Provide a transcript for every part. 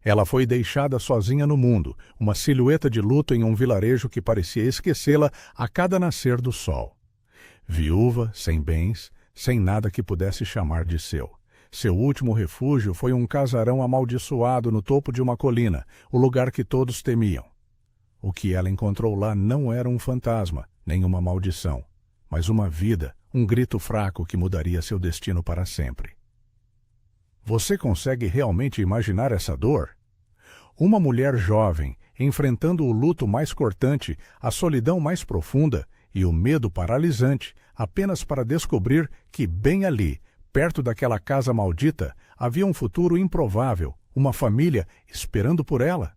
Ela foi deixada sozinha no mundo, uma silhueta de luto em um vilarejo que parecia esquecê-la a cada nascer do sol. Viúva, sem bens, sem nada que pudesse chamar de seu. Seu último refúgio foi um casarão amaldiçoado no topo de uma colina, o lugar que todos temiam. O que ela encontrou lá não era um fantasma, nem uma maldição, mas uma vida, um grito fraco que mudaria seu destino para sempre. Você consegue realmente imaginar essa dor? Uma mulher jovem, enfrentando o luto mais cortante, a solidão mais profunda e o medo paralisante, apenas para descobrir que bem ali, perto daquela casa maldita, havia um futuro improvável, uma família esperando por ela.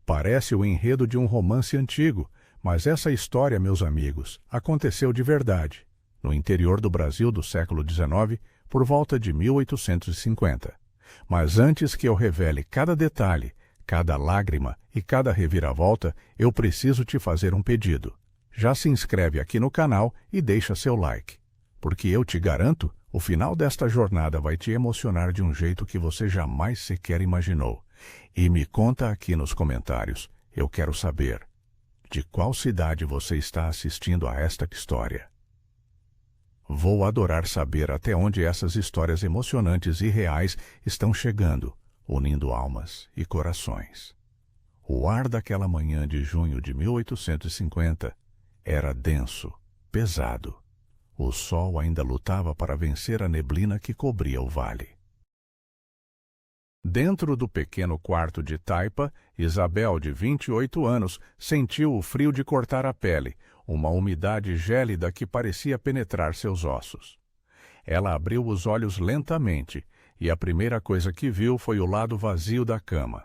Parece o enredo de um romance antigo, mas essa história, meus amigos, aconteceu de verdade, no interior do Brasil do século XIX, por volta de 1850. Mas antes que eu revele cada detalhe, cada lágrima e cada reviravolta, eu preciso te fazer um pedido. Já se inscreve aqui no canal e deixa seu like, porque eu te garanto, o final desta jornada vai te emocionar de um jeito que você jamais sequer imaginou. E me conta aqui nos comentários, eu quero saber, de qual cidade você está assistindo a esta história? Vou adorar saber até onde essas histórias emocionantes e reais estão chegando, unindo almas e corações. O ar daquela manhã de junho de 1850 era denso, pesado. O sol ainda lutava para vencer a neblina que cobria o vale. Dentro do pequeno quarto de taipa, Isabel, de 28 anos, sentiu o frio de cortar a pele, uma umidade gélida que parecia penetrar seus ossos. Ela abriu os olhos lentamente, e a primeira coisa que viu foi o lado vazio da cama.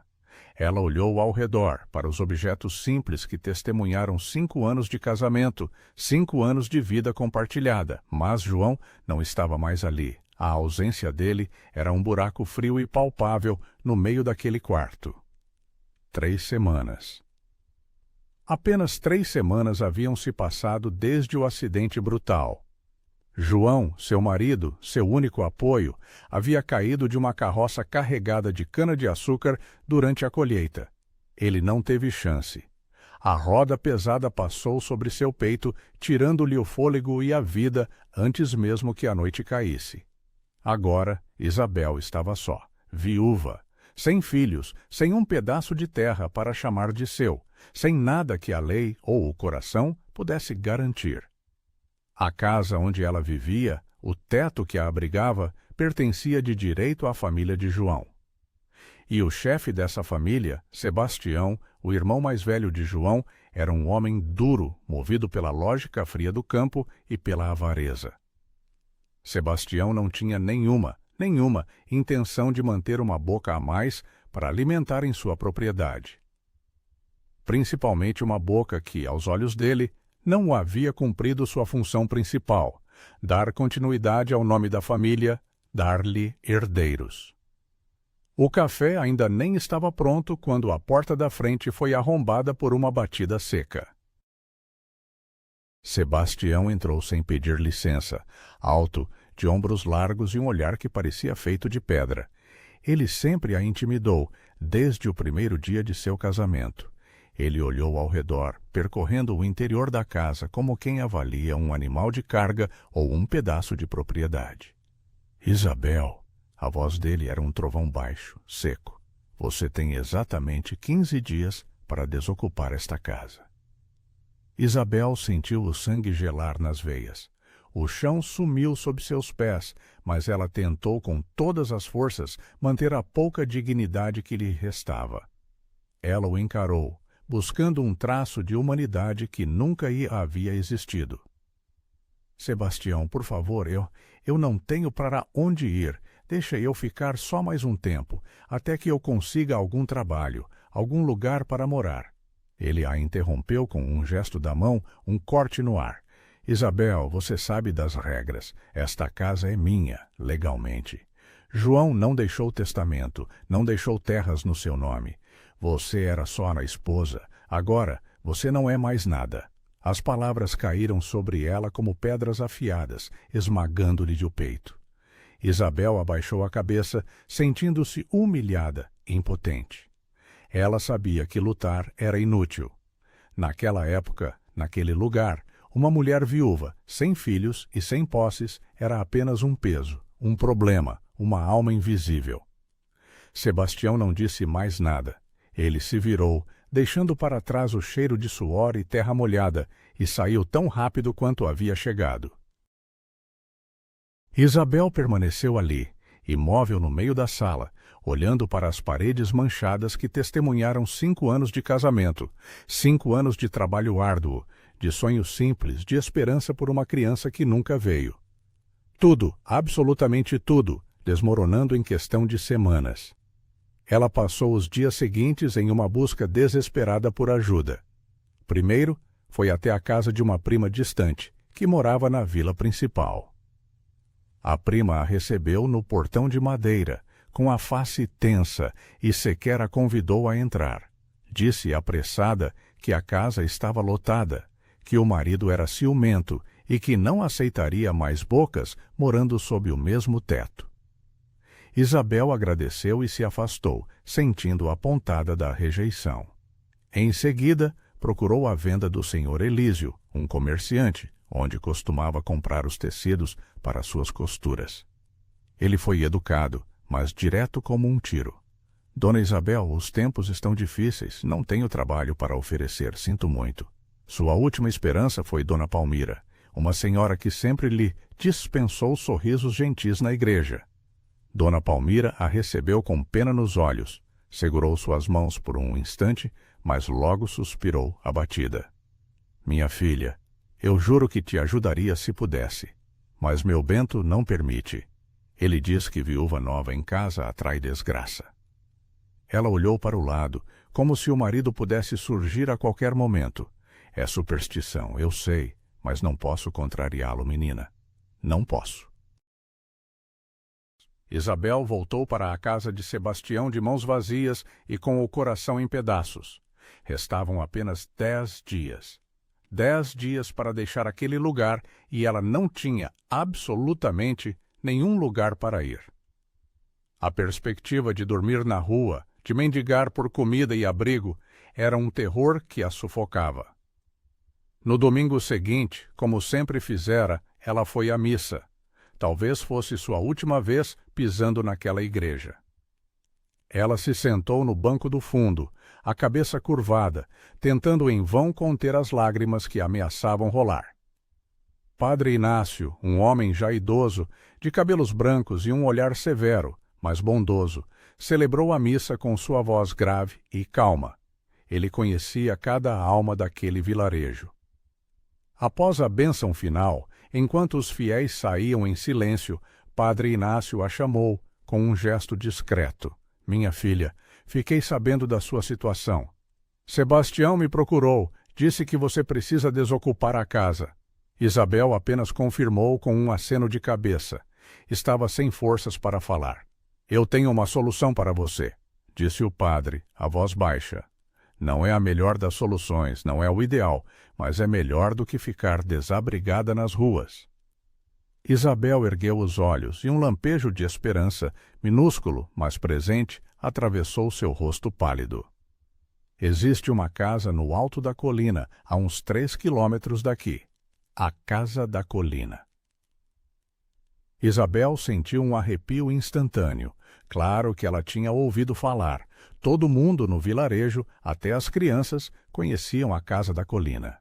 Ela olhou ao redor, para os objetos simples que testemunharam 5 anos de casamento, 5 anos de vida compartilhada, mas João não estava mais ali. A ausência dele era um buraco frio e palpável no meio daquele quarto. 3 semanas. Apenas 3 semanas haviam se passado desde o acidente brutal. João, seu marido, seu único apoio, havia caído de uma carroça carregada de cana-de-açúcar durante a colheita. Ele não teve chance. A roda pesada passou sobre seu peito, tirando-lhe o fôlego e a vida antes mesmo que a noite caísse. Agora, Isabel estava só, viúva, sem filhos, sem um pedaço de terra para chamar de seu, sem nada que a lei ou o coração pudesse garantir. A casa onde ela vivia, o teto que a abrigava, pertencia de direito à família de João. E o chefe dessa família, Sebastião, o irmão mais velho de João, era um homem duro, movido pela lógica fria do campo e pela avareza. Sebastião não tinha nenhuma intenção de manter uma boca a mais para alimentar em sua propriedade. Principalmente uma boca que, aos olhos dele, não havia cumprido sua função principal, dar continuidade ao nome da família, dar-lhe herdeiros. O café ainda nem estava pronto quando a porta da frente foi arrombada por uma batida seca. Sebastião entrou sem pedir licença, alto, de ombros largos e um olhar que parecia feito de pedra. Ele sempre a intimidou, desde o primeiro dia de seu casamento. Ele olhou ao redor, percorrendo o interior da casa como quem avalia um animal de carga ou um pedaço de propriedade. Isabel, a voz dele era um trovão baixo, seco. Você tem exatamente 15 dias para desocupar esta casa. Isabel sentiu o sangue gelar nas veias. O chão sumiu sob seus pés, mas ela tentou com todas as forças manter a pouca dignidade que lhe restava. Ela o encarou, buscando um traço de humanidade que nunca havia existido. Sebastião, por favor, eu não tenho para onde ir. Deixa eu ficar só mais um tempo, até que eu consiga algum trabalho, algum lugar para morar. Ele a interrompeu com um gesto da mão, um corte no ar. Isabel, você sabe das regras. Esta casa é minha, legalmente. João não deixou testamento, não deixou terras no seu nome. Você era só a esposa. Agora, você não é mais nada. As palavras caíram sobre ela como pedras afiadas, esmagando-lhe o peito. Isabel abaixou a cabeça, sentindo-se humilhada, impotente. Ela sabia que lutar era inútil. Naquela época, naquele lugar, uma mulher viúva, sem filhos e sem posses, era apenas um peso, um problema, uma alma invisível. Sebastião não disse mais nada. Ele se virou, deixando para trás o cheiro de suor e terra molhada, e saiu tão rápido quanto havia chegado. Isabel permaneceu ali, imóvel no meio da sala, olhando para as paredes manchadas que testemunharam 5 anos de casamento, 5 anos de trabalho árduo, de sonhos simples, de esperança por uma criança que nunca veio. Tudo, absolutamente tudo, desmoronando em questão de semanas. Ela passou os dias seguintes em uma busca desesperada por ajuda. Primeiro, foi até a casa de uma prima distante, que morava na vila principal. A prima a recebeu no portão de madeira, com a face tensa, e sequer a convidou a entrar. Disse apressada que a casa estava lotada, que o marido era ciumento e que não aceitaria mais bocas morando sob o mesmo teto. Isabel agradeceu e se afastou, sentindo a pontada da rejeição. Em seguida, procurou a venda do senhor Elísio, um comerciante, onde costumava comprar os tecidos para suas costuras. Ele foi educado, mas direto como um tiro. Dona Isabel, os tempos estão difíceis, não tenho trabalho para oferecer, sinto muito. Sua última esperança foi Dona Palmira, uma senhora que sempre lhe dispensou sorrisos gentis na igreja. Dona Palmira a recebeu com pena nos olhos, segurou suas mãos por um instante, mas logo suspirou, abatida. Minha filha, eu juro que te ajudaria se pudesse, mas meu Bento não permite. Ele diz que viúva nova em casa atrai desgraça. Ela olhou para o lado, como se o marido pudesse surgir a qualquer momento. É superstição, eu sei, mas não posso contrariá-lo, menina. Não posso. Isabel voltou para a casa de Sebastião de mãos vazias e com o coração em pedaços. Restavam apenas 10 dias. 10 dias para deixar aquele lugar e ela não tinha absolutamente nenhum lugar para ir. A perspectiva de dormir na rua, de mendigar por comida e abrigo, era um terror que a sufocava. No domingo seguinte, como sempre fizera, ela foi à missa. Talvez fosse sua última vez pisando naquela igreja. Ela se sentou no banco do fundo, a cabeça curvada, tentando em vão conter as lágrimas que ameaçavam rolar. Padre Inácio, um homem já idoso, de cabelos brancos e um olhar severo, mas bondoso, celebrou a missa com sua voz grave e calma. Ele conhecia cada alma daquele vilarejo. Após a bênção final, enquanto os fiéis saíam em silêncio, Padre Inácio a chamou, com um gesto discreto. Minha filha, fiquei sabendo da sua situação. Sebastião me procurou, disse que você precisa desocupar a casa. Isabel apenas confirmou com um aceno de cabeça. Estava sem forças para falar. Eu tenho uma solução para você, disse o padre, a voz baixa. Não é a melhor das soluções, não é o ideal, mas é melhor do que ficar desabrigada nas ruas. Isabel ergueu os olhos e um lampejo de esperança, minúsculo, mas presente, atravessou seu rosto pálido. Existe uma casa no alto da colina, a uns 3 quilômetros daqui. A Casa da Colina. Isabel sentiu um arrepio instantâneo. Claro que ela tinha ouvido falar. Todo mundo no vilarejo, até as crianças, conheciam a Casa da Colina.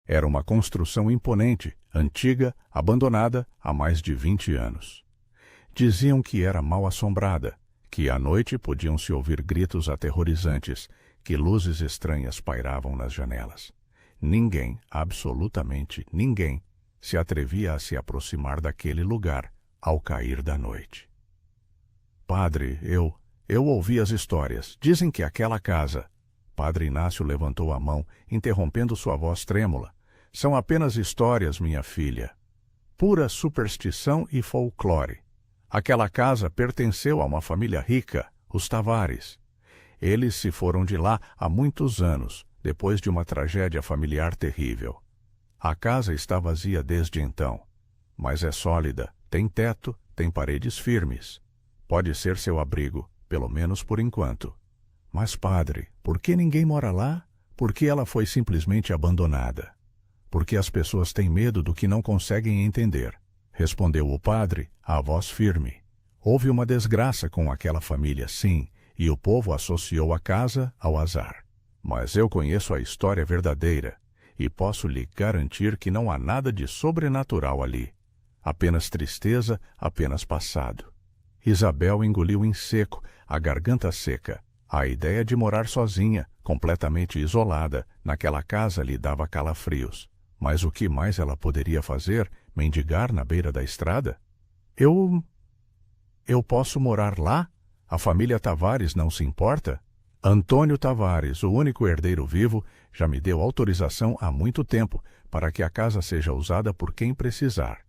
Era uma construção imponente, antiga, abandonada há mais de 20 anos. Diziam que era mal assombrada, que à noite podiam-se ouvir gritos aterrorizantes, que luzes estranhas pairavam nas janelas. Ninguém, absolutamente ninguém, se atrevia a se aproximar daquele lugar ao cair da noite. Padre, eu ouvi as histórias. Dizem que aquela casa... Padre Inácio levantou a mão, interrompendo sua voz trêmula. São apenas histórias, minha filha. Pura superstição e folclore. Aquela casa pertenceu a uma família rica, os Tavares. Eles se foram de lá há muitos anos, depois de uma tragédia familiar terrível. A casa está vazia desde então, mas é sólida, tem teto, tem paredes firmes. Pode ser seu abrigo, pelo menos por enquanto. Mas, padre, por que ninguém mora lá? Por que ela foi simplesmente abandonada? Porque as pessoas têm medo do que não conseguem entender, respondeu o padre, a voz firme. Houve uma desgraça com aquela família, sim, e o povo associou a casa ao azar. Mas eu conheço a história verdadeira e posso lhe garantir que não há nada de sobrenatural ali. Apenas tristeza, apenas passado. Isabel engoliu em seco, a garganta seca. A ideia de morar sozinha, completamente isolada, naquela casa lhe dava calafrios. Mas o que mais ela poderia fazer? Mendigar na beira da estrada? Eu posso morar lá? A família Tavares não se importa? Antônio Tavares, o único herdeiro vivo, já me deu autorização há muito tempo para que a casa seja usada por quem precisar.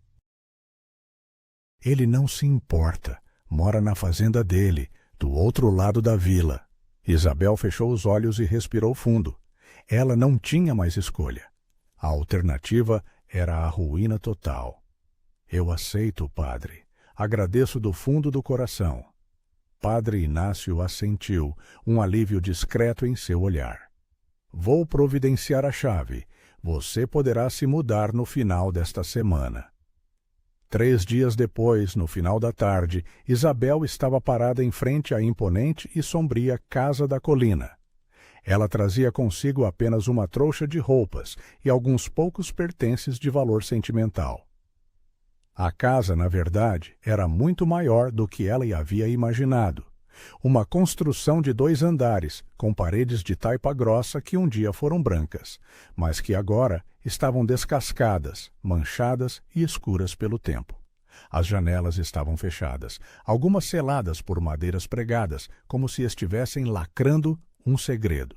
Ele não se importa. Mora na fazenda dele, do outro lado da vila. Isabel fechou os olhos e respirou fundo. Ela não tinha mais escolha. A alternativa era a ruína total. Eu aceito, padre. Agradeço do fundo do coração. Padre Inácio assentiu, um alívio discreto em seu olhar. Vou providenciar a chave. Você poderá se mudar no final desta semana. 3 dias depois, no final da tarde, Isabel estava parada em frente à imponente e sombria Casa da Colina. Ela trazia consigo apenas uma trouxa de roupas e alguns poucos pertences de valor sentimental. A casa, na verdade, era muito maior do que ela havia imaginado. Uma construção de 2 andares, com paredes de taipa grossa que um dia foram brancas, mas que agora estavam descascadas, manchadas e escuras pelo tempo. As janelas estavam fechadas, algumas seladas por madeiras pregadas, como se estivessem lacrando um segredo.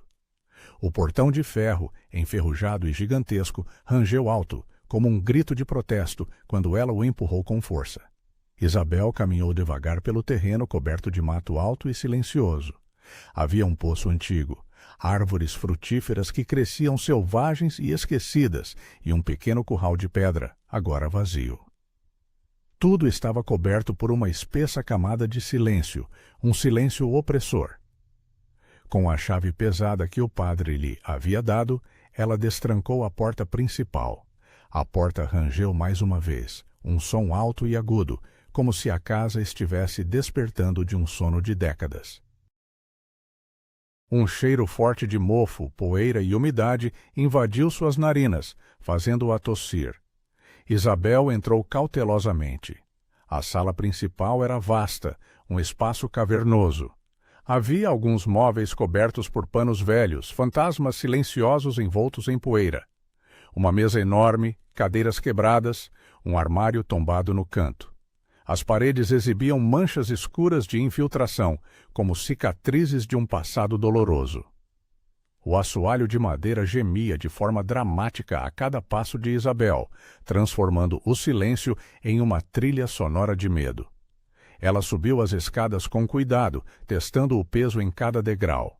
O portão de ferro, enferrujado e gigantesco, rangeu alto, como um grito de protesto, quando ela o empurrou com força. Isabel caminhou devagar pelo terreno coberto de mato alto e silencioso. Havia um poço antigo, árvores frutíferas que cresciam selvagens e esquecidas, e um pequeno curral de pedra, agora vazio. Tudo estava coberto por uma espessa camada de silêncio, um silêncio opressor. Com a chave pesada que o padre lhe havia dado, ela destrancou a porta principal. A porta rangeu mais uma vez, um som alto e agudo, como se a casa estivesse despertando de um sono de décadas. Um cheiro forte de mofo, poeira e umidade invadiu suas narinas, fazendo-a tossir. Isabel entrou cautelosamente. A sala principal era vasta, um espaço cavernoso. Havia alguns móveis cobertos por panos velhos, fantasmas silenciosos envoltos em poeira. Uma mesa enorme, cadeiras quebradas, um armário tombado no canto. As paredes exibiam manchas escuras de infiltração, como cicatrizes de um passado doloroso. O assoalho de madeira gemia de forma dramática a cada passo de Isabel, transformando o silêncio em uma trilha sonora de medo. Ela subiu as escadas com cuidado, testando o peso em cada degrau.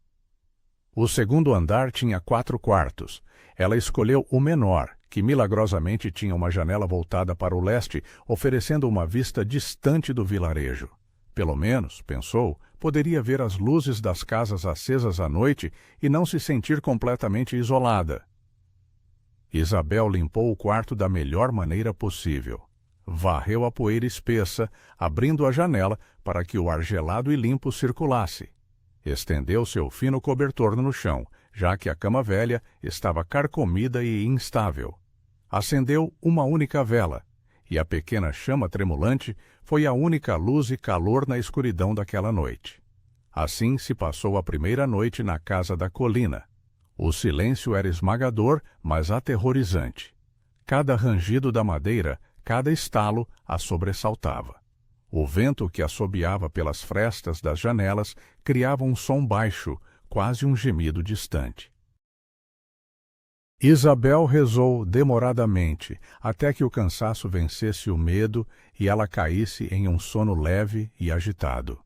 O segundo andar tinha 4 quartos. Ela escolheu o menor, que milagrosamente tinha uma janela voltada para o leste, oferecendo uma vista distante do vilarejo. Pelo menos, pensou, poderia ver as luzes das casas acesas à noite e não se sentir completamente isolada. Isabel limpou o quarto da melhor maneira possível. Varreu a poeira espessa, abrindo a janela para que o ar gelado e limpo circulasse. Estendeu seu fino cobertor no chão, já que a cama velha estava carcomida e instável. Acendeu uma única vela, e a pequena chama tremulante foi a única luz e calor na escuridão daquela noite. Assim se passou a primeira noite na Casa da Colina. O silêncio era esmagador, mas aterrorizante. Cada rangido da madeira, cada estalo a sobressaltava. O vento que assobiava pelas frestas das janelas criava um som baixo, quase um gemido distante. Isabel rezou demoradamente, até que o cansaço vencesse o medo e ela caísse em um sono leve e agitado.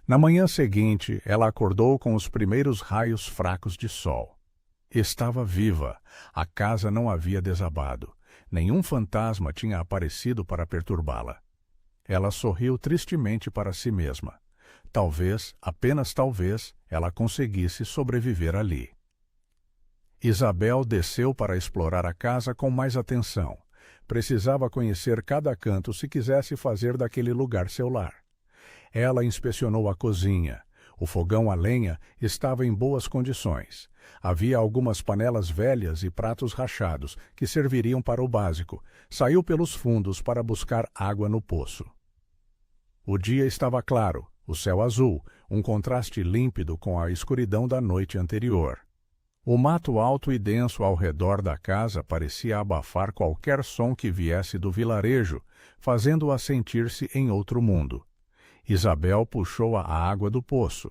Na manhã seguinte, ela acordou com os primeiros raios fracos de sol. Estava viva, a casa não havia desabado. Nenhum fantasma tinha aparecido para perturbá-la. Ela sorriu tristemente para si mesma. Talvez, apenas talvez, ela conseguisse sobreviver ali. Isabel desceu para explorar a casa com mais atenção. Precisava conhecer cada canto se quisesse fazer daquele lugar seu lar. Ela inspecionou a cozinha. O fogão a lenha estava em boas condições. Havia algumas panelas velhas e pratos rachados que serviriam para o básico. Saiu pelos fundos para buscar água no poço. O dia estava claro, o céu azul, um contraste límpido com a escuridão da noite anterior. O mato alto e denso ao redor da casa parecia abafar qualquer som que viesse do vilarejo, fazendo-a sentir-se em outro mundo. Isabel puxou a água do poço.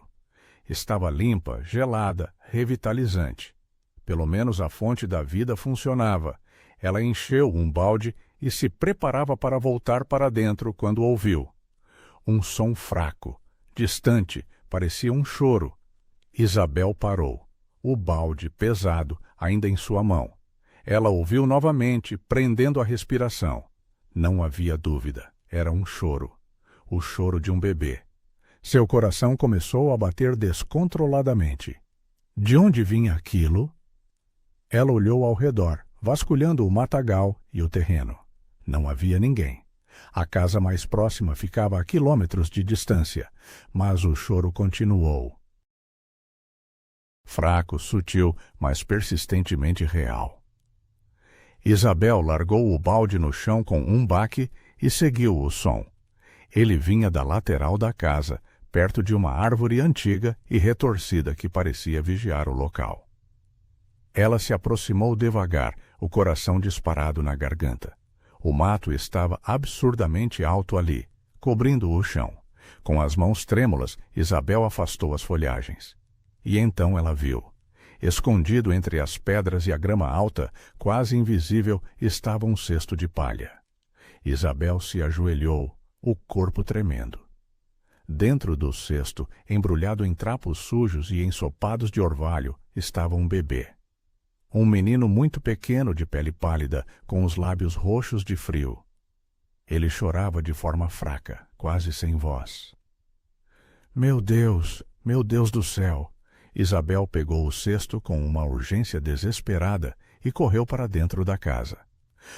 Estava limpa, gelada, revitalizante. Pelo menos a fonte da vida funcionava. Ela encheu um balde e se preparava para voltar para dentro quando ouviu. Um som fraco, distante, parecia um choro. Isabel parou. O balde pesado, ainda em sua mão. Ela ouviu novamente, prendendo a respiração. Não havia dúvida, era um choro. O choro de um bebê. Seu coração começou a bater descontroladamente. De onde vinha aquilo? Ela olhou ao redor, vasculhando o matagal e o terreno. Não havia ninguém. A casa mais próxima ficava a quilômetros de distância, mas o choro continuou. Fraco, sutil, mas persistentemente real. Isabel largou o balde no chão com um baque e seguiu o som. Ele vinha da lateral da casa, perto de uma árvore antiga e retorcida que parecia vigiar o local. Ela se aproximou devagar, o coração disparado na garganta. O mato estava absurdamente alto ali, cobrindo o chão. Com as mãos trêmulas, Isabel afastou as folhagens. E então ela viu. Escondido entre as pedras e a grama alta, quase invisível, estava um cesto de palha. Isabel se ajoelhou, o corpo tremendo. Dentro do cesto, embrulhado em trapos sujos e ensopados de orvalho, estava um bebê. Um menino muito pequeno de pele pálida, com os lábios roxos de frio. Ele chorava de forma fraca, quase sem voz. Meu Deus do céu! Isabel pegou o cesto com uma urgência desesperada e correu para dentro da casa.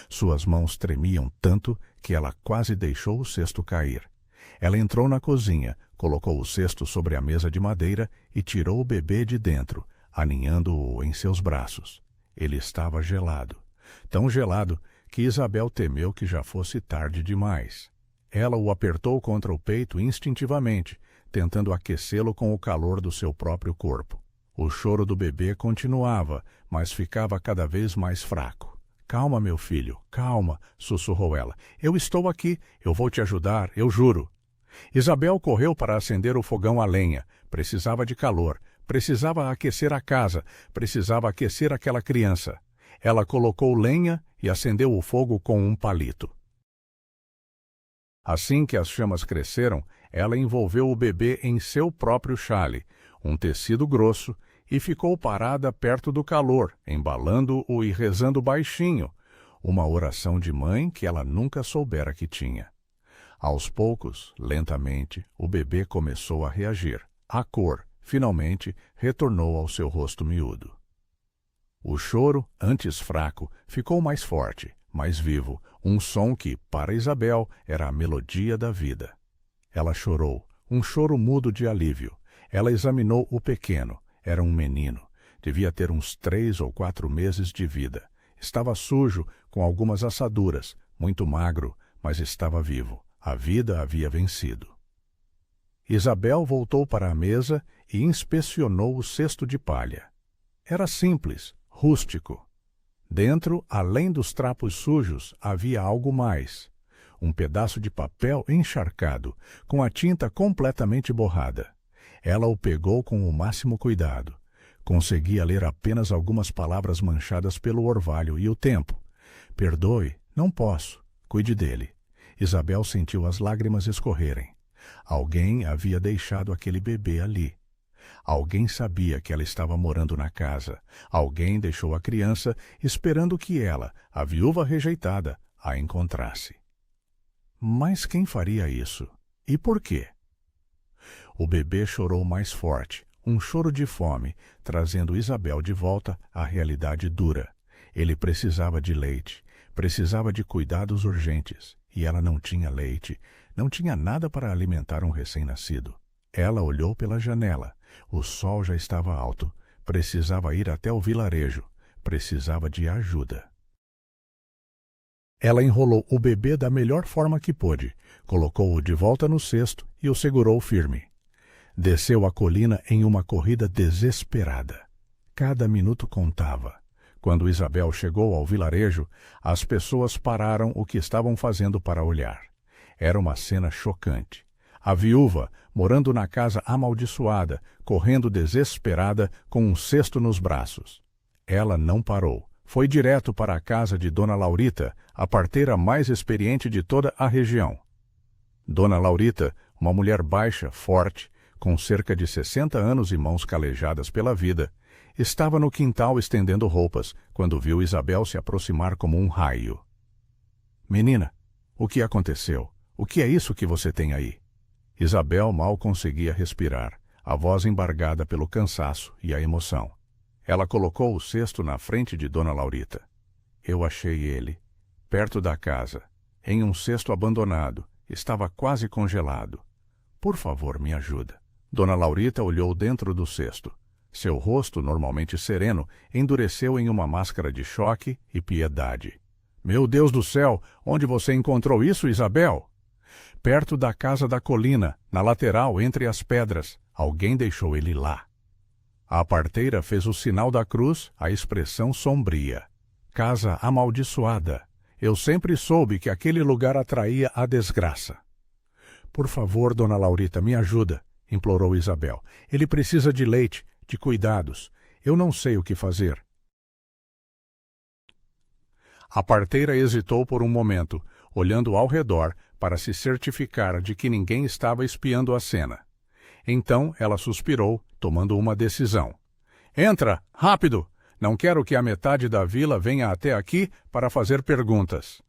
Suas mãos tremiam tanto que ela quase deixou o cesto cair. Ela entrou na cozinha, colocou o cesto sobre a mesa de madeira e tirou o bebê de dentro, aninhando-o em seus braços. Ele estava gelado. Tão gelado que Isabel temeu que já fosse tarde demais. Ela o apertou contra o peito instintivamente, tentando aquecê-lo com o calor do seu próprio corpo. O choro do bebê continuava, mas ficava cada vez mais fraco. Calma, meu filho, calma, sussurrou ela. Eu estou aqui, eu vou te ajudar, eu juro. Isabel correu para acender o fogão a lenha. Precisava de calor, precisava aquecer a casa, precisava aquecer aquela criança. Ela colocou lenha e acendeu o fogo com um palito. Assim que as chamas cresceram, ela envolveu o bebê em seu próprio xale, um tecido grosso, e ficou parada perto do calor, embalando-o e rezando baixinho, uma oração de mãe que ela nunca soubera que tinha. Aos poucos, lentamente, o bebê começou a reagir. A cor, finalmente, retornou ao seu rosto miúdo. O choro, antes fraco, ficou mais forte, mais vivo, um som que, para Isabel, era a melodia da vida. Ela chorou, um choro mudo de alívio. Ela examinou o pequeno. Era um menino. Devia ter uns 3 ou 4 meses de vida. Estava sujo, com algumas assaduras, muito magro, mas estava vivo. A vida havia vencido. Isabel voltou para a mesa e inspecionou o cesto de palha. Era simples, rústico. Dentro, além dos trapos sujos, havia algo mais. Um pedaço de papel encharcado, com a tinta completamente borrada. Ela o pegou com o máximo cuidado. Conseguia ler apenas algumas palavras manchadas pelo orvalho e o tempo. Perdoe, não posso. Cuide dele. Isabel sentiu as lágrimas escorrerem. Alguém havia deixado aquele bebê ali. Alguém sabia que ela estava morando na casa. Alguém deixou a criança esperando que ela, a viúva rejeitada, a encontrasse. Mas quem faria isso? E por quê? O bebê chorou mais forte, um choro de fome, trazendo Isabel de volta à realidade dura. Ele precisava de leite, precisava de cuidados urgentes, e ela não tinha leite, não tinha nada para alimentar um recém-nascido. Ela olhou pela janela. O sol já estava alto. Precisava ir até o vilarejo. Precisava de ajuda. Ela enrolou o bebê da melhor forma que pôde, colocou-o de volta no cesto e o segurou firme. Desceu a colina em uma corrida desesperada. Cada minuto contava. Quando Isabel chegou ao vilarejo, as pessoas pararam o que estavam fazendo para olhar. Era uma cena chocante. A viúva, morando na casa amaldiçoada, correndo desesperada com um cesto nos braços. Ela não parou. Foi direto para a casa de Dona Laurita, a parteira mais experiente de toda a região. Dona Laurita, uma mulher baixa, forte, com cerca de 60 anos e mãos calejadas pela vida, estava no quintal estendendo roupas, quando viu Isabel se aproximar como um raio. "Menina, o que aconteceu? O que é isso que você tem aí?" Isabel mal conseguia respirar, a voz embargada pelo cansaço e a emoção. Ela colocou o cesto na frente de Dona Laurita. "Eu achei ele, perto da casa, em um cesto abandonado. Estava quase congelado. Por favor, me ajuda." Dona Laurita olhou dentro do cesto. Seu rosto, normalmente sereno, endureceu em uma máscara de choque e piedade. "Meu Deus do céu, onde você encontrou isso, Isabel?" "Perto da casa da colina, na lateral, entre as pedras. Alguém deixou ele lá." A parteira fez o sinal da cruz, a expressão sombria. "Casa amaldiçoada. Eu sempre soube que aquele lugar atraía a desgraça." "Por favor, Dona Laurita, me ajuda," implorou Isabel. "Ele precisa de leite, de cuidados. Eu não sei o que fazer." A parteira hesitou por um momento, olhando ao redor para se certificar de que ninguém estava espiando a cena. Então ela suspirou, tomando uma decisão. "Entra, rápido! Não quero que a metade da vila venha até aqui para fazer perguntas."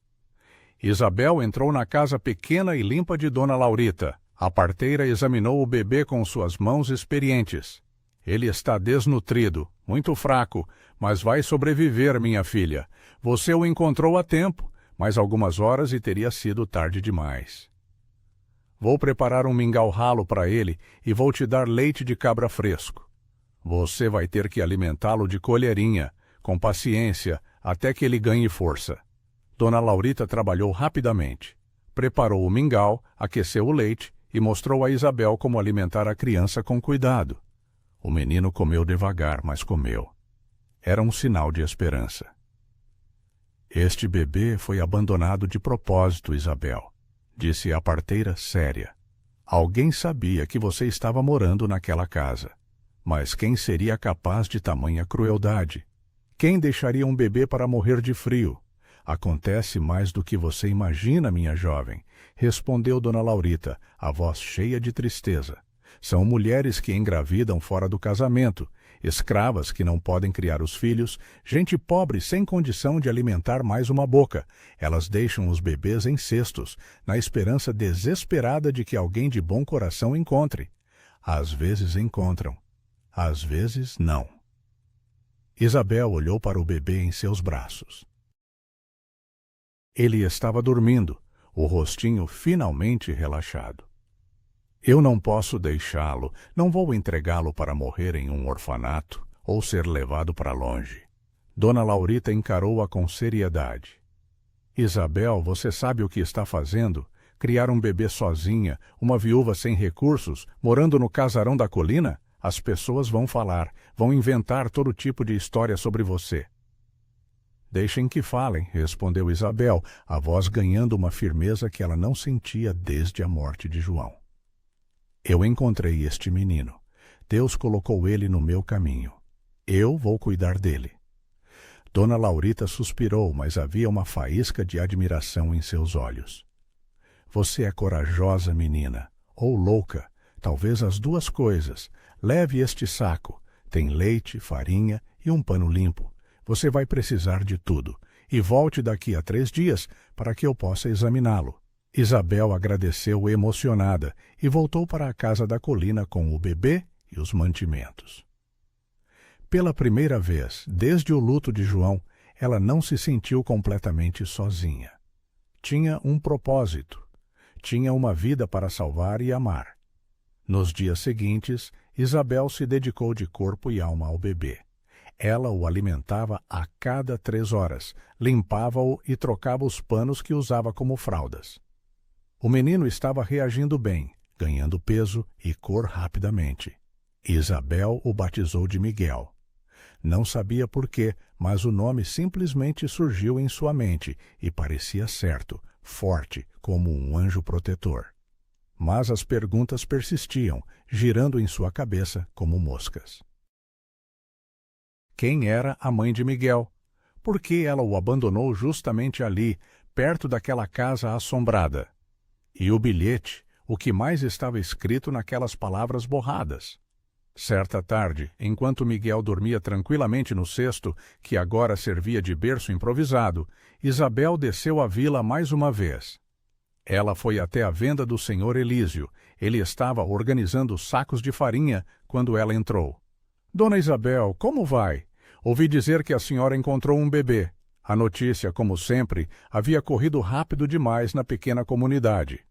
Isabel entrou na casa pequena e limpa de Dona Laurita. A parteira examinou o bebê com suas mãos experientes. "Ele está desnutrido, muito fraco, mas vai sobreviver, minha filha. Você o encontrou a tempo, mas algumas horas e teria sido tarde demais. Vou preparar um mingau ralo para ele e vou te dar leite de cabra fresco. Você vai ter que alimentá-lo de colherinha, com paciência, até que ele ganhe força." Dona Laurita trabalhou rapidamente. Preparou o mingau, aqueceu o leite e mostrou a Isabel como alimentar a criança com cuidado. O menino comeu devagar, mas comeu. Era um sinal de esperança. "Este bebê foi abandonado de propósito, Isabel," disse a parteira séria. "Alguém sabia que você estava morando naquela casa. Mas quem seria capaz de tamanha crueldade? Quem deixaria um bebê para morrer de frio? Acontece mais do que você imagina, minha jovem," respondeu Dona Laurita, a voz cheia de tristeza. "São mulheres que engravidam fora do casamento, escravas que não podem criar os filhos, gente pobre sem condição de alimentar mais uma boca. Elas deixam os bebês em cestos, na esperança desesperada de que alguém de bom coração encontre. Às vezes encontram, às vezes não." Isabel olhou para o bebê em seus braços. Ele estava dormindo, o rostinho finalmente relaxado. "Eu não posso deixá-lo, não vou entregá-lo para morrer em um orfanato ou ser levado para longe." Dona Laurita encarou-a com seriedade. "Isabel, você sabe o que está fazendo? Criar um bebê sozinha, uma viúva sem recursos, morando no casarão da colina? As pessoas vão falar, vão inventar todo tipo de história sobre você." "Deixem que falem," respondeu Isabel, a voz ganhando uma firmeza que ela não sentia desde a morte de João. "Eu encontrei este menino. Deus colocou ele no meu caminho. Eu vou cuidar dele." Dona Laurita suspirou, mas havia uma faísca de admiração em seus olhos. "Você é corajosa, menina, ou louca, talvez as duas coisas. Leve este saco. Tem leite, farinha e um pano limpo. Você vai precisar de tudo. E volte daqui a 3 dias para que eu possa examiná-lo. Isabel agradeceu emocionada e voltou para a casa da colina com o bebê e os mantimentos. Pela primeira vez, desde o luto de João, ela não se sentiu completamente sozinha. Tinha um propósito. Tinha uma vida para salvar e amar. Nos dias seguintes, Isabel se dedicou de corpo e alma ao bebê. Ela o alimentava a cada 3 horas, limpava-o e trocava os panos que usava como fraldas. O menino estava reagindo bem, ganhando peso e cor rapidamente. Isabel o batizou de Miguel. Não sabia por quê, mas o nome simplesmente surgiu em sua mente e parecia certo, forte, como um anjo protetor. Mas as perguntas persistiam, girando em sua cabeça como moscas. Quem era a mãe de Miguel? Por que ela o abandonou justamente ali, perto daquela casa assombrada? E o bilhete, o que mais estava escrito naquelas palavras borradas? Certa tarde, enquanto Miguel dormia tranquilamente no cesto, que agora servia de berço improvisado, Isabel desceu à vila mais uma vez. Ela foi até a venda do senhor Elísio. Ele estava organizando sacos de farinha quando ela entrou. — Dona Isabel, como vai? Ouvi dizer que a senhora encontrou um bebê. A notícia, como sempre, havia corrido rápido demais na pequena comunidade.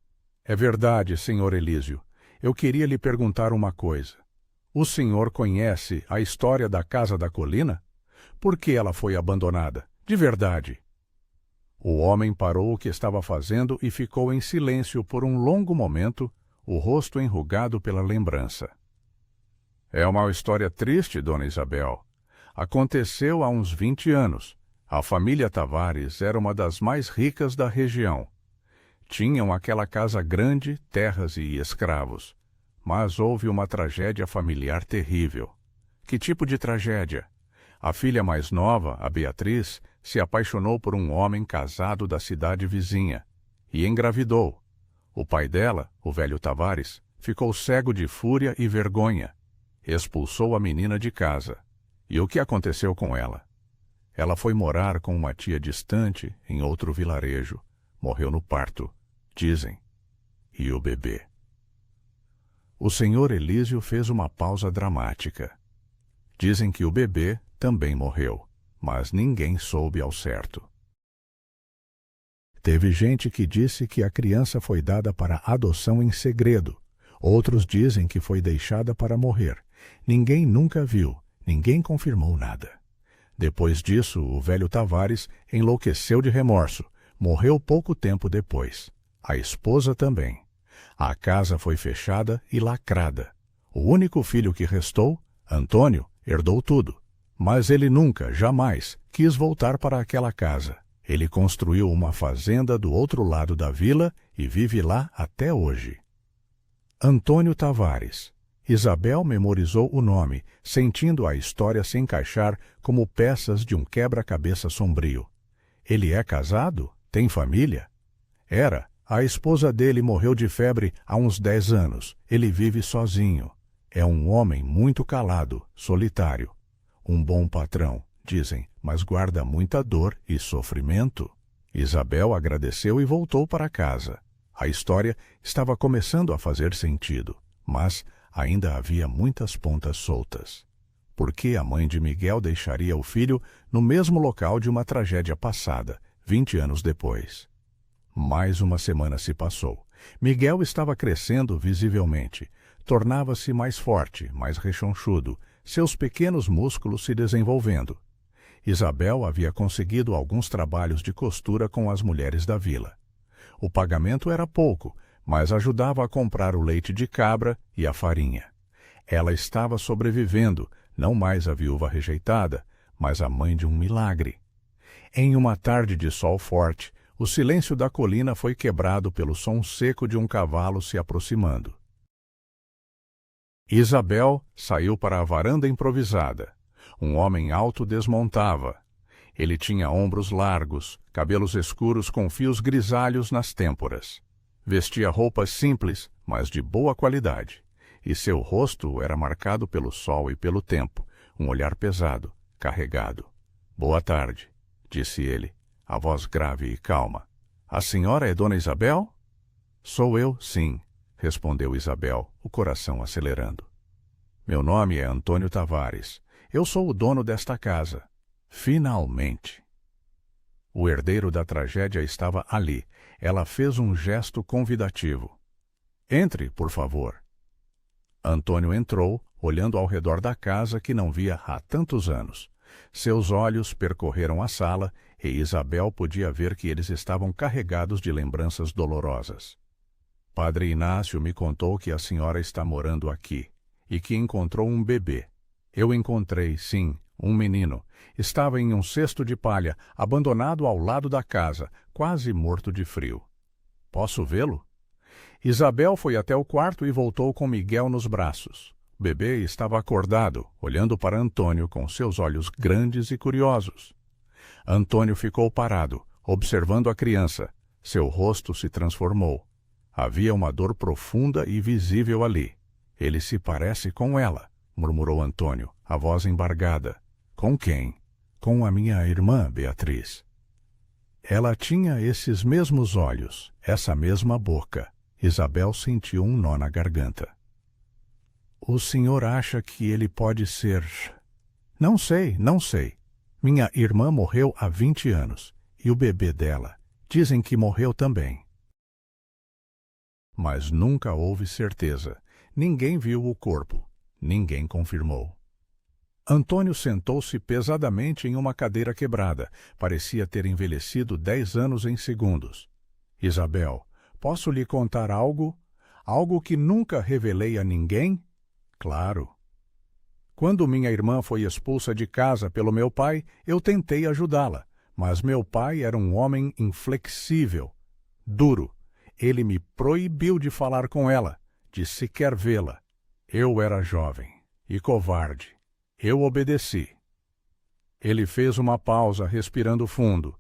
— É verdade, senhor Elísio. Eu queria lhe perguntar uma coisa. O senhor conhece a história da Casa da Colina? Por que ela foi abandonada? De verdade. O homem parou o que estava fazendo e ficou em silêncio por um longo momento, o rosto enrugado pela lembrança. É uma história triste, dona Isabel. Aconteceu há uns 20 anos. A família Tavares era uma das mais ricas da região. Tinham aquela casa grande, terras e escravos. Mas houve uma tragédia familiar terrível. Que tipo de tragédia? A filha mais nova, a Beatriz, se apaixonou por um homem casado da cidade vizinha e engravidou. O pai dela, o velho Tavares, ficou cego de fúria e vergonha. Expulsou a menina de casa. E o que aconteceu com ela? Ela foi morar com uma tia distante em outro vilarejo. Morreu no parto, dizem. E o bebê? O senhor Elísio fez uma pausa dramática. Dizem que o bebê também morreu, mas ninguém soube ao certo. Teve gente que disse que a criança foi dada para adoção em segredo. Outros dizem que foi deixada para morrer. Ninguém nunca viu, ninguém confirmou nada. Depois disso, o velho Tavares enlouqueceu de remorso. Morreu pouco tempo depois. A esposa também. A casa foi fechada e lacrada. O único filho que restou, Antônio, herdou tudo. Mas ele nunca, jamais, quis voltar para aquela casa. Ele construiu uma fazenda do outro lado da vila e vive lá até hoje. Antônio Tavares. Isabel memorizou o nome, sentindo a história se encaixar como peças de um quebra-cabeça sombrio. Ele é casado? Tem família? Era. A esposa dele morreu de febre há uns 10 anos. Ele vive sozinho. É um homem muito calado, solitário. Um bom patrão, dizem, mas guarda muita dor e sofrimento. Isabel agradeceu e voltou para casa. A história estava começando a fazer sentido, mas ainda havia muitas pontas soltas. Por que a mãe de Miguel deixaria o filho no mesmo local de uma tragédia passada, 20 anos depois? Mais uma semana se passou. Miguel estava crescendo visivelmente. Tornava-se mais forte, mais rechonchudo, seus pequenos músculos se desenvolvendo. Isabel havia conseguido alguns trabalhos de costura com as mulheres da vila. O pagamento era pouco, mas ajudava a comprar o leite de cabra e a farinha. Ela estava sobrevivendo, não mais a viúva rejeitada, mas a mãe de um milagre. Em uma tarde de sol forte, o silêncio da colina foi quebrado pelo som seco de um cavalo se aproximando. Isabel saiu para a varanda improvisada. Um homem alto desmontava. Ele tinha ombros largos, cabelos escuros com fios grisalhos nas têmporas. Vestia roupas simples, mas de boa qualidade. E seu rosto era marcado pelo sol e pelo tempo, um olhar pesado, carregado. — Boa tarde, disse ele, a voz grave e calma. A senhora é Dona Isabel? Sou eu, sim, respondeu Isabel, o coração acelerando. Meu nome é Antônio Tavares. Eu sou o dono desta casa. Finalmente! O herdeiro da tragédia estava ali. Ela fez um gesto convidativo. Entre, por favor. Antônio entrou, olhando ao redor da casa que não via há tantos anos. Seus olhos percorreram a sala e Isabel podia ver que eles estavam carregados de lembranças dolorosas. Padre Inácio me contou que a senhora está morando aqui e que encontrou um bebê. Eu encontrei, sim, um menino. Estava em um cesto de palha, abandonado ao lado da casa, quase morto de frio. Posso vê-lo? Isabel foi até o quarto e voltou com Miguel nos braços. O bebê estava acordado, olhando para Antônio com seus olhos grandes e curiosos. Antônio ficou parado, observando a criança. Seu rosto se transformou. Havia uma dor profunda e visível ali. Ele se parece com ela, murmurou Antônio, a voz embargada. Com quem? Com a minha irmã, Beatriz. Ela tinha esses mesmos olhos, essa mesma boca. Isabel sentiu um nó na garganta. O senhor acha que ele pode ser... Não sei, não sei. Minha irmã morreu há 20 anos, e o bebê dela, dizem que morreu também. Mas nunca houve certeza. Ninguém viu o corpo. Ninguém confirmou. Antônio sentou-se pesadamente em uma cadeira quebrada. Parecia ter envelhecido 10 anos em segundos. Isabel, posso lhe contar algo? Algo que nunca revelei a ninguém? Claro. Quando minha irmã foi expulsa de casa pelo meu pai, eu tentei ajudá-la. Mas meu pai era um homem inflexível, duro. Ele me proibiu de falar com ela, de sequer vê-la. Eu era jovem e covarde. Eu obedeci. Ele fez uma pausa, respirando fundo.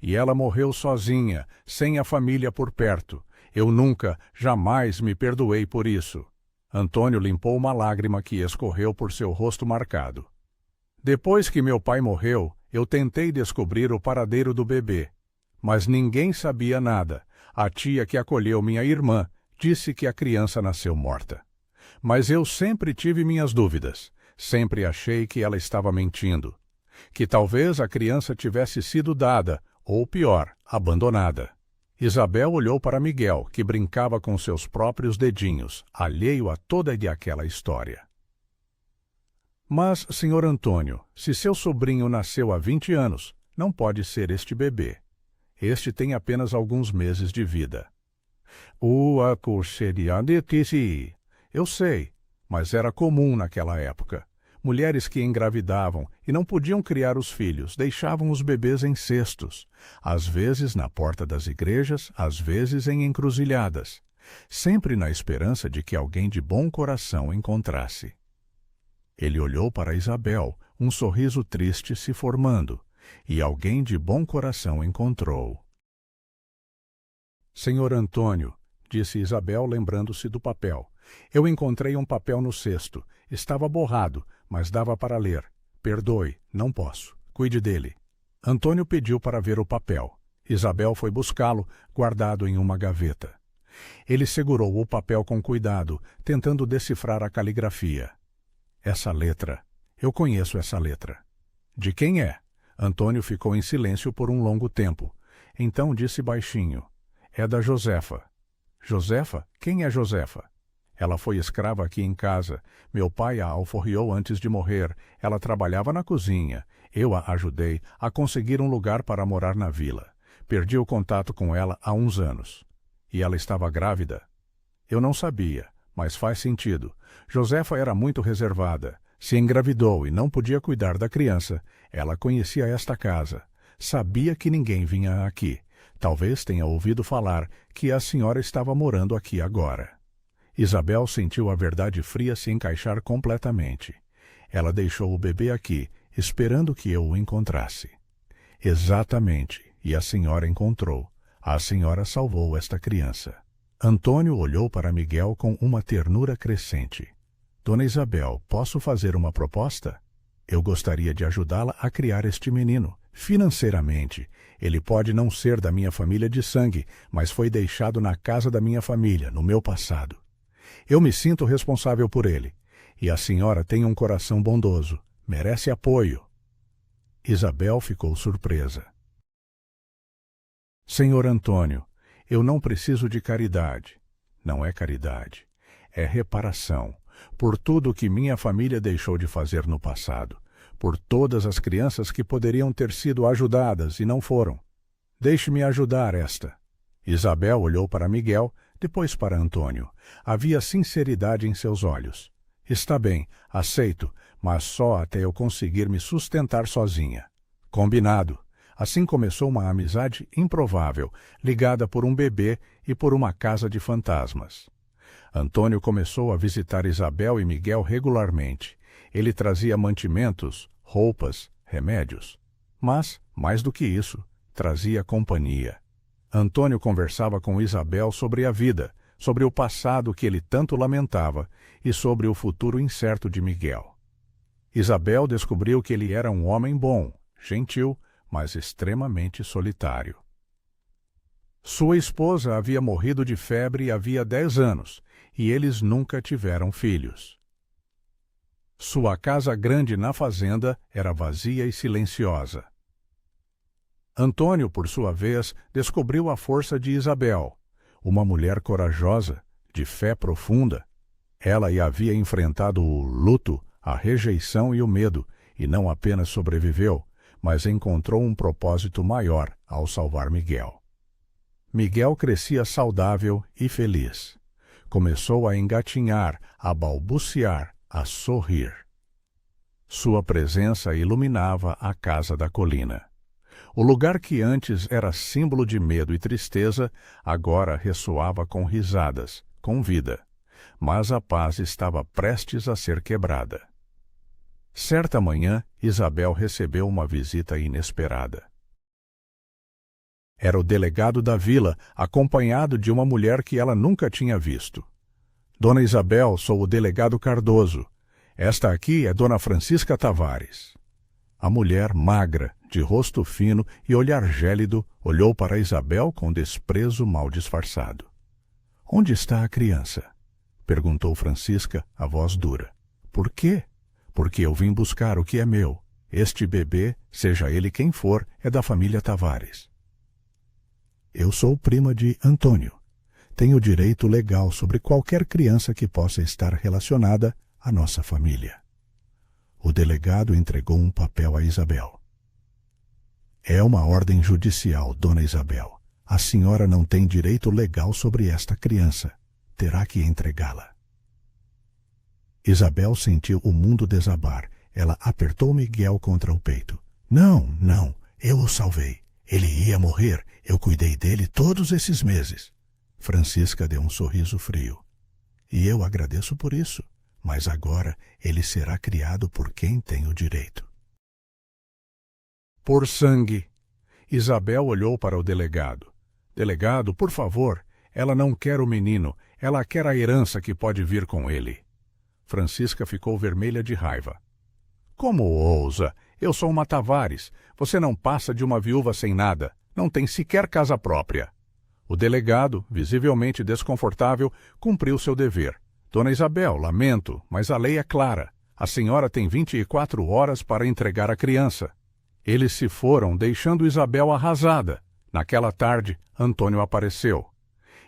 E ela morreu sozinha, sem a família por perto. Eu nunca, jamais me perdoei por isso. Antônio limpou uma lágrima que escorreu por seu rosto marcado. Depois que meu pai morreu, eu tentei descobrir o paradeiro do bebê. Mas ninguém sabia nada. A tia que acolheu minha irmã disse que a criança nasceu morta. Mas eu sempre tive minhas dúvidas. Sempre achei que ela estava mentindo. Que talvez a criança tivesse sido dada, ou pior, abandonada. Isabel olhou para Miguel, que brincava com seus próprios dedinhos, alheio a toda aquela história. Mas, senhor Antônio, se seu sobrinho nasceu há 20 anos, não pode ser este bebê. Este tem apenas alguns meses de vida. Eu sei, mas era comum naquela época. Mulheres que engravidavam e não podiam criar os filhos, deixavam os bebês em cestos, às vezes na porta das igrejas, às vezes em encruzilhadas, sempre na esperança de que alguém de bom coração encontrasse. Ele olhou para Isabel, um sorriso triste se formando, e alguém de bom coração encontrou. Senhor Antônio, disse Isabel, lembrando-se do papel. Eu encontrei um papel no cesto. Estava borrado, mas dava para ler. Perdoe, não posso. Cuide dele. Antônio pediu para ver o papel. Isabel foi buscá-lo, guardado em uma gaveta. Ele segurou o papel com cuidado, tentando decifrar a caligrafia. Essa letra. Eu conheço essa letra. De quem é? Antônio ficou em silêncio por um longo tempo. Então disse baixinho. É da Josefa. Josefa? Quem é Josefa? Ela foi escrava aqui em casa. Meu pai a alforriou antes de morrer. Ela trabalhava na cozinha. Eu a ajudei a conseguir um lugar para morar na vila. Perdi o contato com ela há uns anos. E ela estava grávida? Eu não sabia, mas faz sentido. Josefa era muito reservada. Se engravidou e não podia cuidar da criança. Ela conhecia esta casa. Sabia que ninguém vinha aqui. Talvez tenha ouvido falar que a senhora estava morando aqui agora. Isabel sentiu a verdade fria se encaixar completamente. Ela deixou o bebê aqui, esperando que eu o encontrasse. Exatamente, e a senhora encontrou. A senhora salvou esta criança. Antônio olhou para Miguel com uma ternura crescente. Dona Isabel, posso fazer uma proposta? Eu gostaria de ajudá-la a criar este menino, Financeiramente, ele pode não ser da minha família de sangue, mas foi deixado na casa da minha família, no meu passado. Eu me sinto responsável por ele. E a senhora tem um coração bondoso. Merece apoio. Isabel ficou surpresa. Senhor Antônio, eu não preciso de caridade. Não é caridade. É reparação. Por tudo o que minha família deixou de fazer no passado. Por todas as crianças que poderiam ter sido ajudadas e não foram. Deixe-me ajudar esta. Isabel olhou para Miguel, depois para Antônio. Havia sinceridade em seus olhos. Está bem, aceito, mas só até eu conseguir me sustentar sozinha. Combinado. Assim começou uma amizade improvável, ligada por um bebê e por uma casa de fantasmas. Antônio começou a visitar Isabel e Miguel regularmente. Ele trazia mantimentos, roupas, remédios. Mas, mais do que isso, trazia companhia. Antônio conversava com Isabel sobre a vida, sobre o passado que ele tanto lamentava e sobre o futuro incerto de Miguel. Isabel descobriu que ele era um homem bom, gentil, mas extremamente solitário. Sua esposa havia morrido de febre havia 10 anos, e eles nunca tiveram filhos. Sua casa grande na fazenda era vazia e silenciosa. Antônio, por sua vez, descobriu a força de Isabel, uma mulher corajosa, de fé profunda. Ela lhe havia enfrentado o luto, a rejeição e o medo, e não apenas sobreviveu, mas encontrou um propósito maior ao salvar Miguel. Miguel crescia saudável e feliz. Começou a engatinhar, a balbuciar, a sorrir. Sua presença iluminava a casa da colina. O lugar que antes era símbolo de medo e tristeza, agora ressoava com risadas, com vida. Mas a paz estava prestes a ser quebrada. Certa manhã, Isabel recebeu uma visita inesperada. Era o delegado da vila, acompanhado de uma mulher que ela nunca tinha visto. Dona Isabel, sou o delegado Cardoso. Esta aqui é Dona Francisca Tavares. A mulher, magra, de rosto fino e olhar gélido, olhou para Isabel com desprezo mal disfarçado. — Onde está a criança? Perguntou Francisca, a voz dura. — Por quê? Porque eu vim buscar o que é meu. Este bebê, seja ele quem for, é da família Tavares. Eu sou prima de Antônio. Tenho direito legal sobre qualquer criança que possa estar relacionada à nossa família. O delegado entregou um papel a Isabel. É uma ordem judicial, Dona Isabel. A senhora não tem direito legal sobre esta criança. Terá que entregá-la. Isabel sentiu o mundo desabar. Ela apertou Miguel contra o peito. Não, não, eu o salvei. Ele ia morrer. Eu cuidei dele todos esses meses. Francisca deu um sorriso frio. E eu agradeço por isso. Mas agora ele será criado por quem tem o direito. Por sangue. Isabel olhou para o delegado. Delegado, por favor, ela não quer o menino, ela quer a herança que pode vir com ele. Francisca ficou vermelha de raiva. Como ousa? Eu sou uma Tavares. Você não passa de uma viúva sem nada. Não tem sequer casa própria. O delegado, visivelmente desconfortável, cumpriu seu dever. Dona Isabel, lamento, mas a lei é clara. A senhora tem 24 horas para entregar a criança. Eles se foram, deixando Isabel arrasada. Naquela tarde, Antônio apareceu.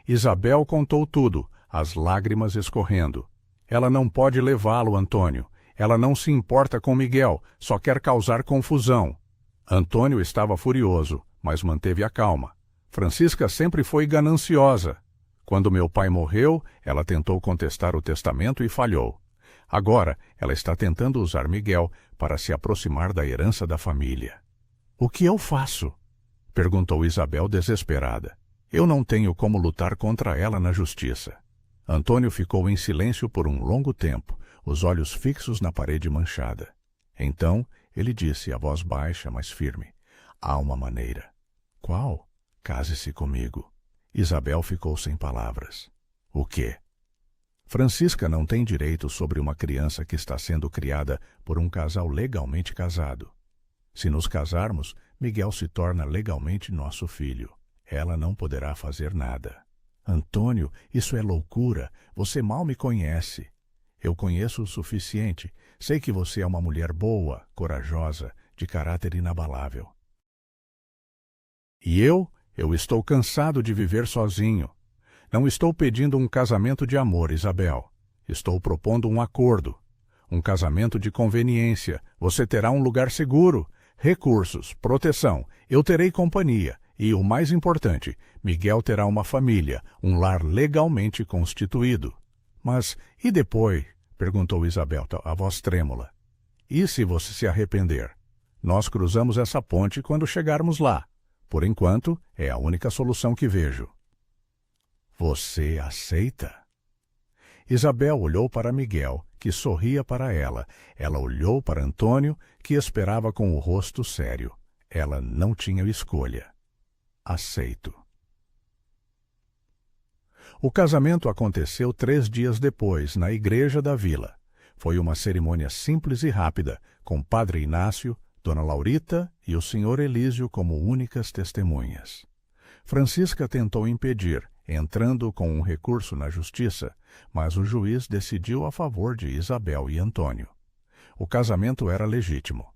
Isabel contou tudo, as lágrimas escorrendo. Ela não pode levá-lo, Antônio. Ela não se importa com Miguel, só quer causar confusão. Antônio estava furioso, mas manteve a calma. Francisca sempre foi gananciosa. Quando meu pai morreu, ela tentou contestar o testamento e falhou. Agora, ela está tentando usar Miguel para se aproximar da herança da família. — O que eu faço? Perguntou Isabel desesperada. Eu não tenho como lutar contra ela na justiça. Antônio ficou em silêncio por um longo tempo, os olhos fixos na parede manchada. Então, ele disse, a voz baixa, mas firme. Há uma maneira. Qual? Case-se comigo. Isabel ficou sem palavras. O quê? Francisca não tem direito sobre uma criança que está sendo criada por um casal legalmente casado. Se nos casarmos, Miguel se torna legalmente nosso filho. Ela não poderá fazer nada. Antônio, isso é loucura. Você mal me conhece. Eu conheço o suficiente. Sei que você é uma mulher boa, corajosa, de caráter inabalável. E eu estou cansado de viver sozinho. Não estou pedindo um casamento de amor, Isabel. Estou propondo um acordo. Um casamento de conveniência. Você terá um lugar seguro, recursos, proteção. Eu terei companhia. E, o mais importante, Miguel terá uma família, um lar legalmente constituído. Mas, e depois? Perguntou Isabel, a voz trêmula. E se você se arrepender? Nós cruzamos essa ponte quando chegarmos lá. Por enquanto, é a única solução que vejo. Você aceita? Isabel olhou para Miguel, que sorria para ela. Ela olhou para Antônio, que esperava com o rosto sério. Ela não tinha escolha. Aceito. O casamento aconteceu 3 dias depois, na igreja da vila. Foi uma cerimônia simples e rápida, com Padre Inácio, Dona Laurita e o Sr. Elísio como únicas testemunhas. Francisca tentou impedir, entrando com um recurso na justiça, mas o juiz decidiu a favor de Isabel e Antônio. O casamento era legítimo.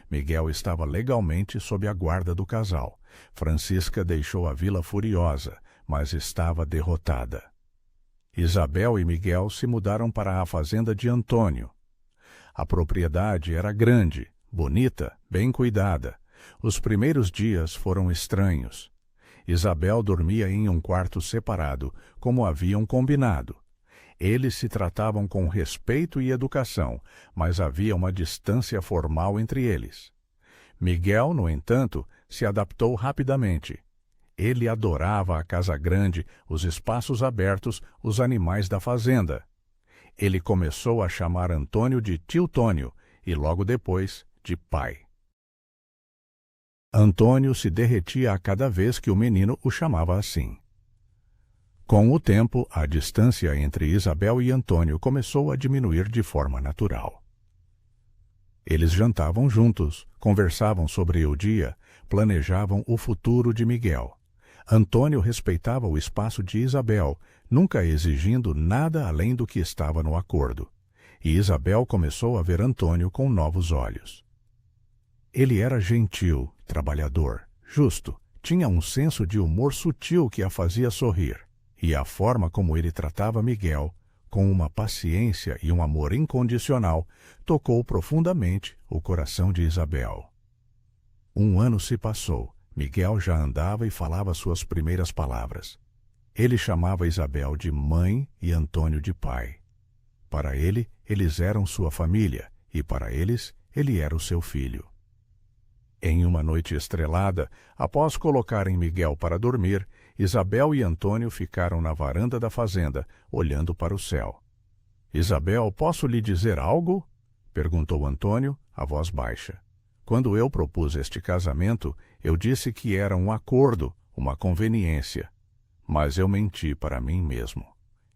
Miguel estava legalmente sob a guarda do casal. Francisca deixou a vila furiosa, mas estava derrotada. Isabel e Miguel se mudaram para a fazenda de Antônio. A propriedade era grande, bonita, bem cuidada. Os primeiros dias foram estranhos. Isabel dormia em um quarto separado, como haviam combinado. Eles se tratavam com respeito e educação, mas havia uma distância formal entre eles. Miguel, no entanto, se adaptou rapidamente. Ele adorava a casa grande, os espaços abertos, os animais da fazenda. Ele começou a chamar Antônio de tio Tônio e logo depois de pai. Antônio se derretia a cada vez que o menino o chamava assim. Com o tempo, a distância entre Isabel e Antônio começou a diminuir de forma natural. Eles jantavam juntos, conversavam sobre o dia, planejavam o futuro de Miguel. Antônio respeitava o espaço de Isabel, nunca exigindo nada além do que estava no acordo. E Isabel começou a ver Antônio com novos olhos. Ele era gentil, trabalhador, justo, tinha um senso de humor sutil que a fazia sorrir. E a forma como ele tratava Miguel, com uma paciência e um amor incondicional, tocou profundamente o coração de Isabel. 1 ano se passou. Miguel já andava e falava suas primeiras palavras. Ele chamava Isabel de mãe e Antônio de pai. Para ele, eles eram sua família, e para eles, ele era o seu filho. Em uma noite estrelada, após colocarem Miguel para dormir, Isabel e Antônio ficaram na varanda da fazenda, olhando para o céu. Isabel, posso lhe dizer algo? Perguntou Antônio, a voz baixa. Quando eu propus este casamento, eu disse que era um acordo, uma conveniência. Mas eu menti para mim mesmo.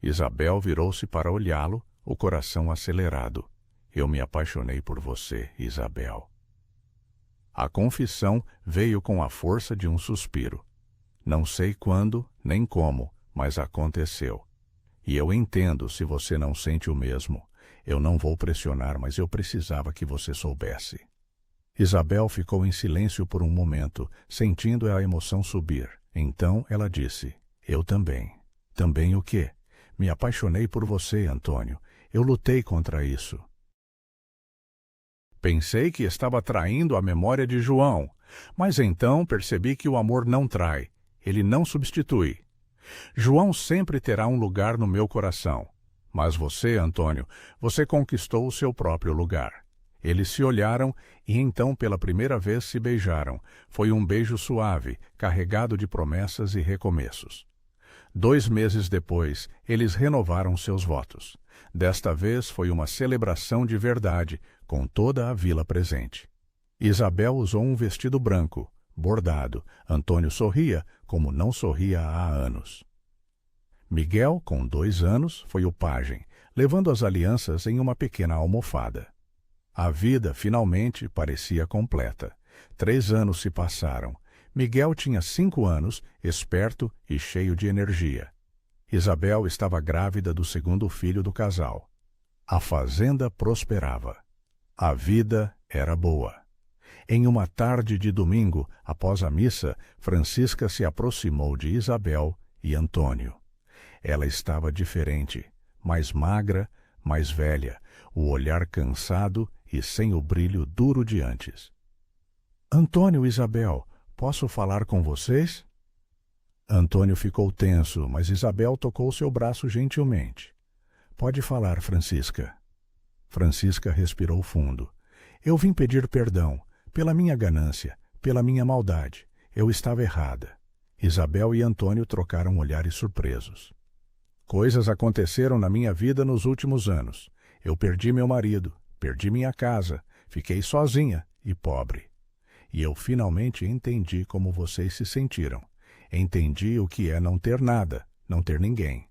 Isabel virou-se para olhá-lo, o coração acelerado. Eu me apaixonei por você, Isabel. A confissão veio com a força de um suspiro. Não sei quando, nem como, mas aconteceu. E eu entendo se você não sente o mesmo. Eu não vou pressionar, mas eu precisava que você soubesse. Isabel ficou em silêncio por um momento, sentindo a emoção subir. Então ela disse, eu também. Também o quê? Me apaixonei por você, Antônio. Eu lutei contra isso. Pensei que estava traindo a memória de João, mas então percebi que o amor não trai, ele não substitui. João sempre terá um lugar no meu coração, mas você, Antônio, você conquistou o seu próprio lugar. Eles se olharam e então pela primeira vez se beijaram. Foi um beijo suave, carregado de promessas e recomeços. 2 meses depois, eles renovaram seus votos. Desta vez foi uma celebração de verdade, com toda a vila presente. Isabel usou um vestido branco, bordado. Antônio sorria, como não sorria há anos. Miguel, com 2 anos, foi o pajem, levando as alianças em uma pequena almofada. A vida, finalmente, parecia completa. 3 anos se passaram. Miguel tinha 5 anos, esperto e cheio de energia. Isabel estava grávida do segundo filho do casal. A fazenda prosperava. A vida era boa. Em uma tarde de domingo, após a missa, Francisca se aproximou de Isabel e Antônio. Ela estava diferente, mais magra, mais velha, o olhar cansado e sem o brilho duro de antes. Antônio e Isabel, posso falar com vocês? Antônio ficou tenso, mas Isabel tocou seu braço gentilmente. Pode falar, Francisca. Francisca respirou fundo. Eu vim pedir perdão, pela minha ganância, pela minha maldade. Eu estava errada. Isabel e Antônio trocaram olhares surpresos. Coisas aconteceram na minha vida nos últimos anos. Eu perdi meu marido, perdi minha casa, fiquei sozinha e pobre. E eu finalmente entendi como vocês se sentiram. Entendi o que é não ter nada, não ter ninguém.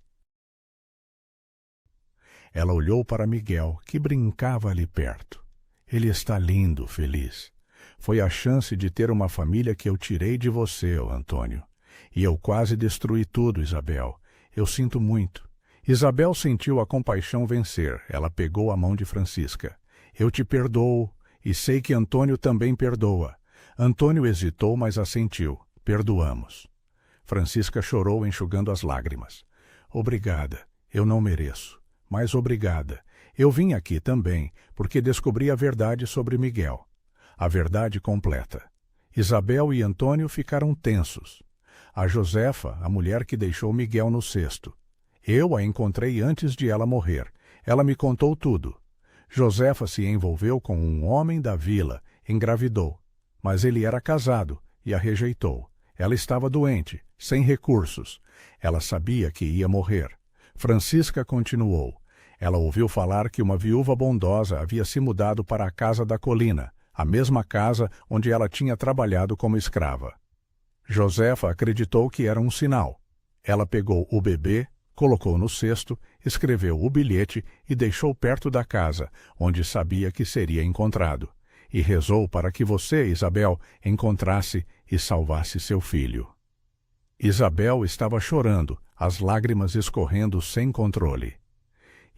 Ela olhou para Miguel, que brincava ali perto. Ele está lindo, feliz. Foi a chance de ter uma família que eu tirei de você, Antônio. E eu quase destruí tudo, Isabel. Eu sinto muito. Isabel sentiu a compaixão vencer. Ela pegou a mão de Francisca. Eu te perdoo, e sei que Antônio também perdoa. Antônio hesitou, mas assentiu. Perdoamos. Francisca chorou, enxugando as lágrimas. Obrigada. Eu não mereço. Mas obrigada. Eu vim aqui também, porque descobri a verdade sobre Miguel. A verdade completa. Isabel e Antônio ficaram tensos. A Josefa, a mulher que deixou Miguel no cesto. Eu a encontrei antes de ela morrer. Ela me contou tudo. Josefa se envolveu com um homem da vila, engravidou. Mas ele era casado e a rejeitou. Ela estava doente, sem recursos. Ela sabia que ia morrer. Francisca continuou. Ela ouviu falar que uma viúva bondosa havia se mudado para a casa da colina, a mesma casa onde ela tinha trabalhado como escrava. Josefa acreditou que era um sinal. Ela pegou o bebê, colocou no cesto, escreveu o bilhete e deixou perto da casa, onde sabia que seria encontrado. E rezou para que você, Isabel, encontrasse e salvasse seu filho. Isabel estava chorando, as lágrimas escorrendo sem controle.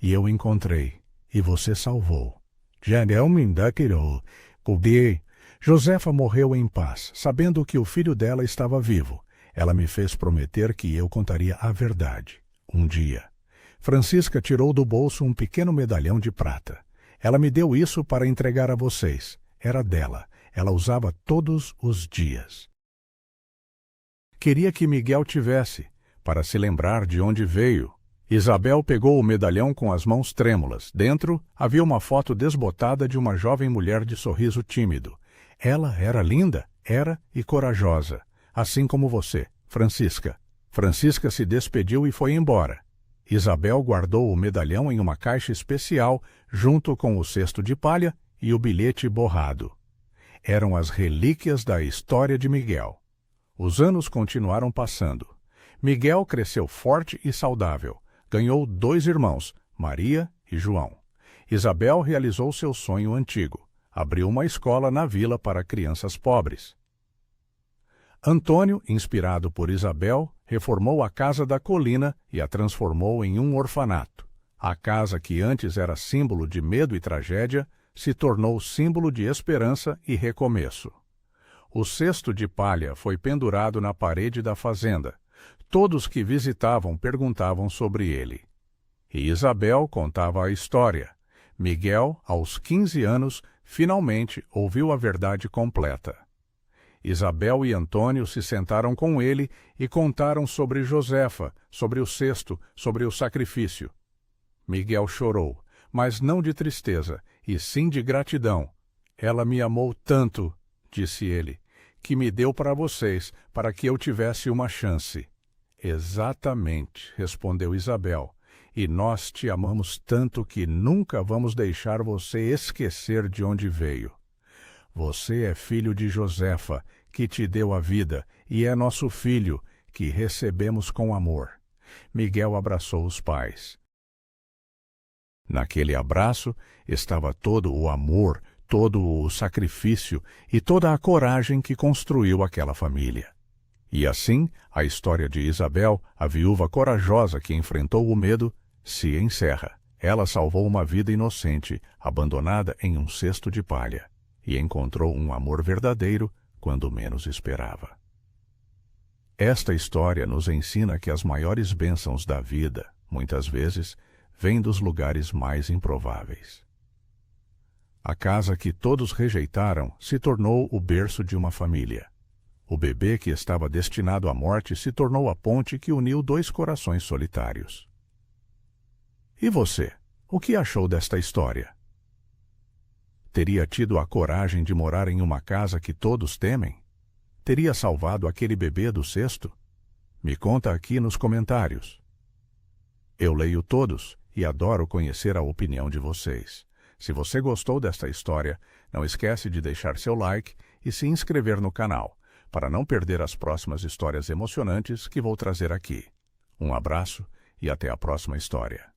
E eu encontrei, e você salvou. Janel me daquilo, cobri. Josefa morreu em paz, sabendo que o filho dela estava vivo. Ela me fez prometer que eu contaria a verdade, um dia. Francisca tirou do bolso um pequeno medalhão de prata. Ela me deu isso para entregar a vocês. Era dela. Ela usava todos os dias. Queria que Miguel tivesse, para se lembrar de onde veio. Isabel pegou o medalhão com as mãos trêmulas. Dentro havia uma foto desbotada de uma jovem mulher de sorriso tímido. Ela era linda, era e corajosa, assim como você, Francisca. Francisca se despediu e foi embora. Isabel guardou o medalhão em uma caixa especial, junto com o cesto de palha e o bilhete borrado. Eram as relíquias da história de Miguel. Os anos continuaram passando. Miguel cresceu forte e saudável. Ganhou 2 irmãos, Maria e João. Isabel realizou seu sonho antigo. Abriu uma escola na vila para crianças pobres. Antônio, inspirado por Isabel, reformou a casa da colina e a transformou em um orfanato. A casa que antes era símbolo de medo e tragédia, se tornou símbolo de esperança e recomeço. O cesto de palha foi pendurado na parede da fazenda. Todos que visitavam perguntavam sobre ele. E Isabel contava a história. Miguel, aos 15 anos, finalmente ouviu a verdade completa. Isabel e Antônio se sentaram com ele e contaram sobre Josefa, sobre o cesto, sobre o sacrifício. Miguel chorou, mas não de tristeza, e sim de gratidão. Ela me amou tanto, disse ele, que me deu para vocês, para que eu tivesse uma chance. Exatamente, respondeu Isabel, e nós te amamos tanto que nunca vamos deixar você esquecer de onde veio. Você é filho de Josefa, que te deu a vida, e é nosso filho, que recebemos com amor. Miguel abraçou os pais. Naquele abraço estava todo o amor, todo o sacrifício e toda a coragem que construiu aquela família. E assim, a história de Isabel, a viúva corajosa que enfrentou o medo, se encerra. Ela salvou uma vida inocente, abandonada em um cesto de palha, e encontrou um amor verdadeiro quando menos esperava. Esta história nos ensina que as maiores bênçãos da vida, muitas vezes, vêm dos lugares mais improváveis. A casa que todos rejeitaram se tornou o berço de uma família. O bebê que estava destinado à morte se tornou a ponte que uniu dois corações solitários. E você, o que achou desta história? Teria tido a coragem de morar em uma casa que todos temem? Teria salvado aquele bebê do cesto? Me conta aqui nos comentários. Eu leio todos e adoro conhecer a opinião de vocês. Se você gostou desta história, não esquece de deixar seu like e se inscrever no canal, para não perder as próximas histórias emocionantes que vou trazer aqui. Um abraço e até a próxima história.